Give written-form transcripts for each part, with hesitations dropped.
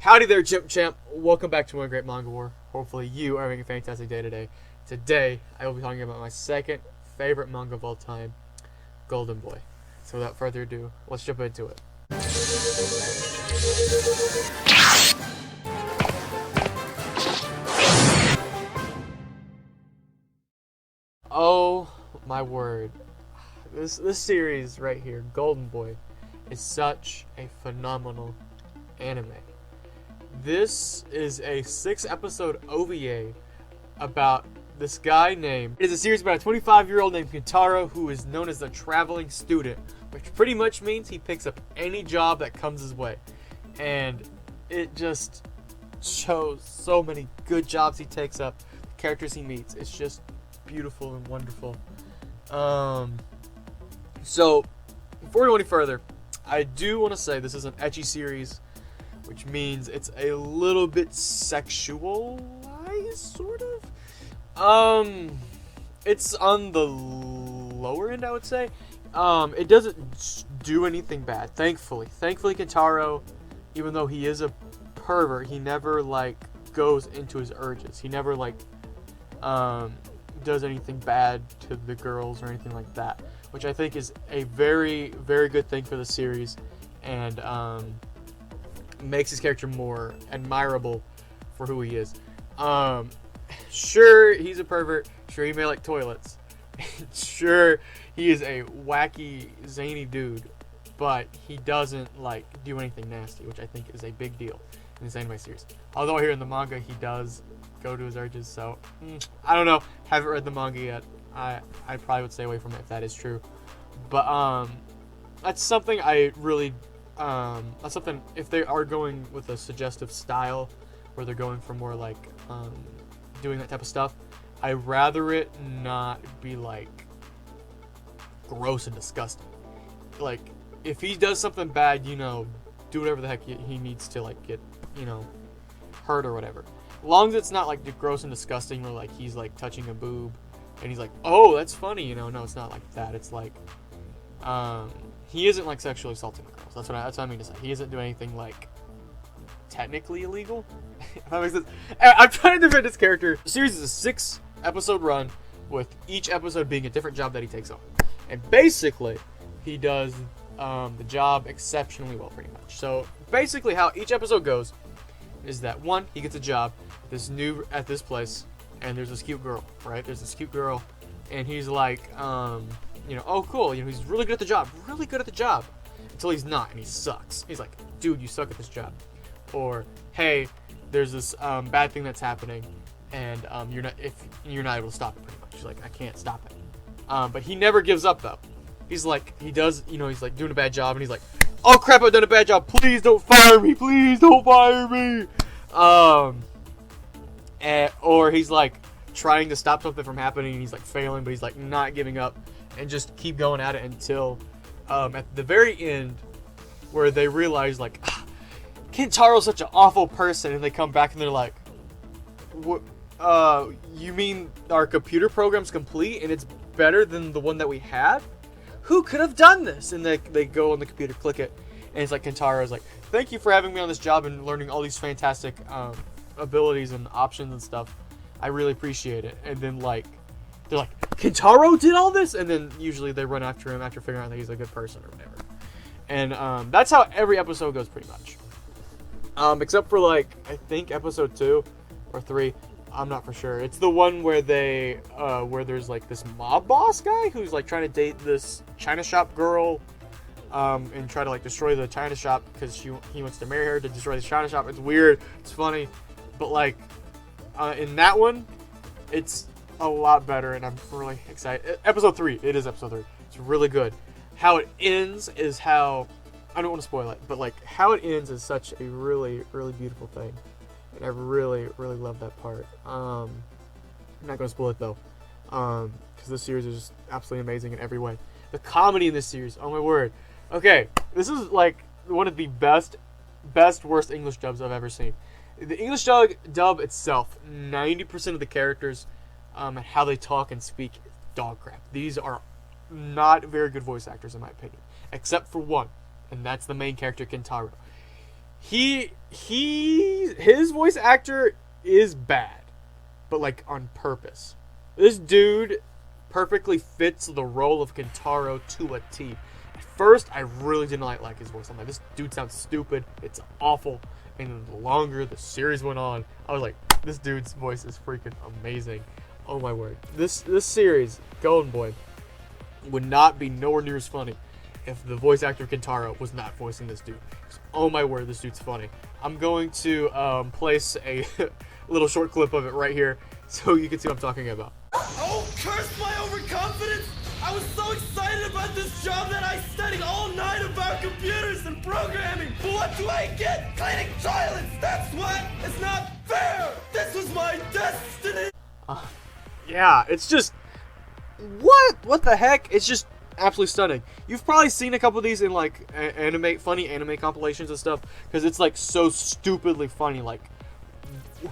Howdy there, Chimp Champ. Welcome back to One Great Manga War. Hopefully you are having a fantastic day today. Today, I will be talking about my second favorite manga of all time, Golden Boy. So without further ado, let's jump into it. Oh my word. This series right here, Golden Boy, is such a phenomenal anime. This is a 6-episode OVA about this guy named... It is a series about a 25-year-old named Kentaro who is known as a traveling student, which pretty much means he picks up any job that comes his way. And it just shows so many good jobs he takes up, the characters he meets. It's just beautiful and wonderful. So, before we go any further, I do want to say this is an ecchi series, which means it's a little bit sexualized, sort of. It's on the lower end, I would say. It doesn't do anything bad, thankfully. Thankfully, Kentaro, even though he is a pervert, he never, goes into his urges. He never, does anything bad to the girls or anything like that, which I think is a very, very good thing for the series, and, makes his character more admirable for who he is. Sure, he's a pervert. Sure, he may like toilets. Sure, he is a wacky, zany dude. But he doesn't, do anything nasty, which I think is a big deal in this anime series. Although here in the manga, he does go to his urges, so... I don't know. Haven't read the manga yet. I probably would stay away from it if that is true. But, that's something I really... that's something, if they are going with a suggestive style, where they're going for more doing that type of stuff, I'd rather it not be gross and disgusting. If he does something bad, do whatever the heck he needs to get, hurt or whatever. As long as it's not gross and disgusting, where he's touching a boob and he's oh, that's funny, no, it's not like that. It's he isn't sexually assaulting the girls. That's what I mean to say. He isn't doing anything technically illegal. If that makes sense. I'm trying to defend his character. The series is a 6-episode run, with each episode being a different job that he takes on. And basically, he does the job exceptionally well, pretty much. So basically, how each episode goes is that one, he gets a job at this place, and there's this cute girl, right? There's this cute girl, and he's oh cool, he's really good at the job, until he's not, and he sucks. He's like, dude, you suck at this job. Or, hey, there's this bad thing that's happening, and you're not able to stop it, pretty much. He's like, I can't stop it. But he never gives up, though. He's he's doing a bad job, and he's like, oh crap, I've done a bad job, please don't fire me, or he's trying to stop something from happening, and he's failing, but he's not giving up, and just keep going at it until at the very end, where they realize Kentaro's such an awful person, and they come back and they're like, what, you mean our computer program's complete and it's better than the one that we had? Who could have done this? And they go on the computer, click it, and it's Kentaro's thank you for having me on this job and learning all these fantastic abilities and options and stuff. I really appreciate it. And then they're like, Kentaro did all this? And then usually they run after him after figuring out that he's a good person or whatever. And that's how every episode goes, pretty much. Except for I think episode 2 or 3, I'm not for sure. It's the one where they where there's this mob boss guy who's trying to date this China shop girl, and try to destroy the China shop because he wants to marry her to destroy the China shop. It's weird, it's funny, but in that one, it's a lot better, and I'm really excited. Episode 3, it is episode 3. It's really good. How it ends is how, I don't want to spoil it, but how it ends is such a really, really beautiful thing, and I really, really love that part. I'm not going to spoil it though, because this series is just absolutely amazing in every way. The comedy in this series, oh my word. Okay, this is one of the best worst English dubs I've ever seen. The English dub itself, 90% of the characters, and how they talk and speak, dog crap. These are not very good voice actors, in my opinion, except for one, and that's the main character, Kentaro. his voice actor is bad, but like on purpose. This dude perfectly fits the role of Kentaro to a T. At first, I really did not like his voice. I'm like, this dude sounds stupid. It's awful. And the longer the series went on, I was like, this dude's voice is freaking amazing. Oh my word. This series, Golden Boy, would not be nowhere near as funny if the voice actor Kentaro was not voicing this dude. Oh my word, this dude's funny. I'm going to place a little short clip of it right here so you can see what I'm talking about. Oh, curse my overconfidence! I was so excited about this job that I studied all night about computers and programming. But what do I get? Cleaning toilets! That's what! It's not fair! This was my destiny! Yeah, it's just... What the heck? It's just absolutely stunning. You've probably seen a couple of these in like funny anime compilations and stuff, because it's like so stupidly funny. Like,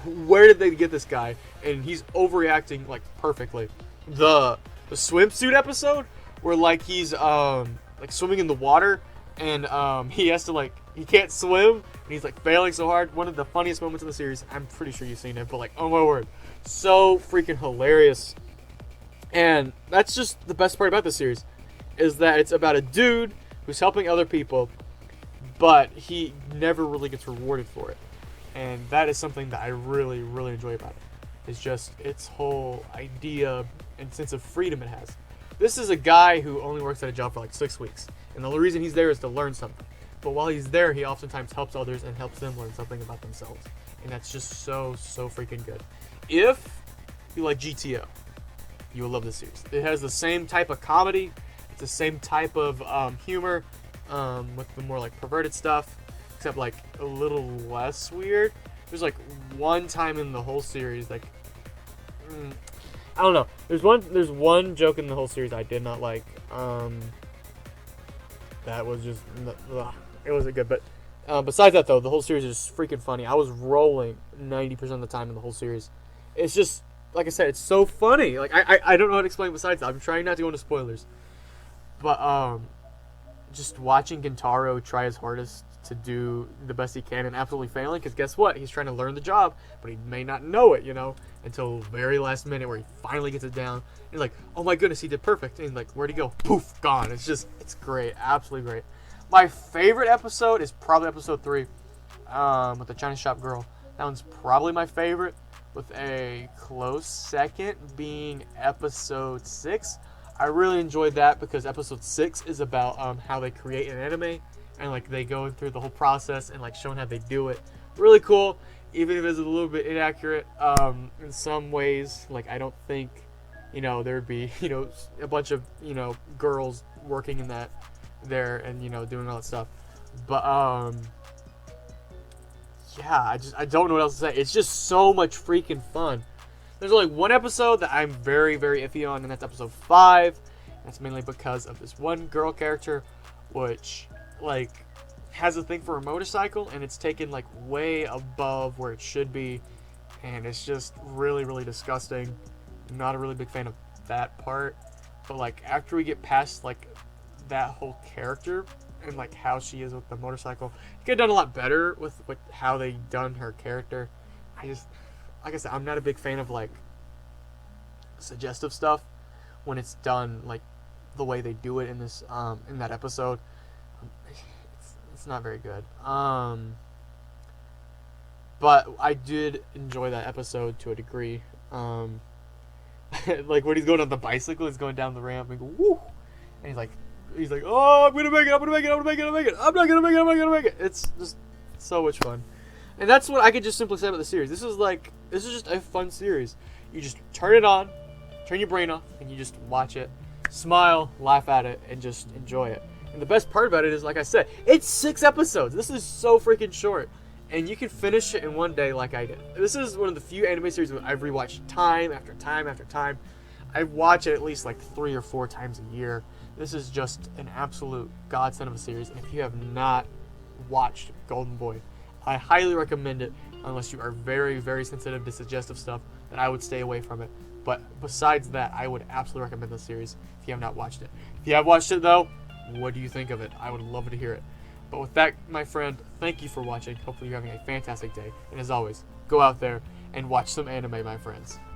where did they get this guy? And he's overreacting like perfectly. The swimsuit episode where like he's like swimming in the water and he has to like he can't swim and he's like failing so hard. One of the funniest moments in the series. I'm pretty sure you've seen it, but like, oh my word, so freaking hilarious. And that's just the best part about this series, is that it's about a dude who's helping other people, but he never really gets rewarded for it. And that is something that I really, really enjoy about it. It's just its whole idea and sense of freedom it has. This is a guy who only works at a job for like 6 weeks. And the reason he's there is to learn something. But while he's there, he oftentimes helps others and helps them learn something about themselves. And that's just so freaking good. If you like GTO, you will love this series. It has the same type of comedy. It's the same type of humor with the more like perverted stuff, except like a little less weird. There's like one time in the whole series, like I don't know. There's one joke in the whole series I did not like. That was just it wasn't good. But besides that though, the whole series is freaking funny. I was rolling 90% of the time in the whole series. It's just, like I said, it's so funny. Like I don't know how to explain besides that. I'm trying not to go into spoilers. But just watching Gintaro try his hardest to do the best he can and absolutely failing, because guess what? He's trying to learn the job, but he may not know it, until the very last minute where he finally gets it down. And he's like, oh my goodness, he did perfect. And he's like, where'd he go? Poof, gone. It's great. Absolutely great. My favorite episode is probably episode 3 with the China shop girl. That one's probably my favorite, with a close second being episode 6. I really enjoyed that because episode 6 is about how they create an anime, and like they go through the whole process and like showing how they do it. Really cool, even if it's a little bit inaccurate in some ways. Like, I don't think there'd be a bunch of girls working in that there and doing all that stuff. But yeah, I don't know what else to say. It's just so much freaking fun. There's only one episode that I'm very, very iffy on, and that's episode 5. That's mainly because of this one girl character, which, like, has a thing for a motorcycle, and it's taken, like, way above where it should be, and it's just really, really disgusting. I'm not a really big fan of that part, but, like, after we get past, like, that whole character and, like, how she is with the motorcycle, it could have done a lot better with how they done her character. Like I said, I'm not a big fan of, like, suggestive stuff when it's done, like, the way they do it in this, in that episode. It's not very good. But I did enjoy that episode to a degree. Like, when he's going on the bicycle, he's going down the ramp and go, woo! And he's like, oh, I'm gonna make it, I'm not gonna make it. It's just so much fun. And that's what I could just simply say about the series. This is just a fun series. You just turn it on, turn your brain off, and you just watch it, smile, laugh at it, and just enjoy it. And the best part about it is, like I said, it's 6 episodes. This is so freaking short. And you can finish it in one day like I did. This is one of the few anime series that I've rewatched time after time after time. I watch it at least like 3 or 4 times a year. This is just an absolute godsend of a series. And if you have not watched Golden Boy, I highly recommend it, unless you are very, very sensitive to suggestive stuff, then I would stay away from it. But besides that, I would absolutely recommend the series if you have not watched it. If you have watched it, though, what do you think of it? I would love to hear it. But with that, my friend, thank you for watching. Hopefully you're having a fantastic day. And as always, go out there and watch some anime, my friends.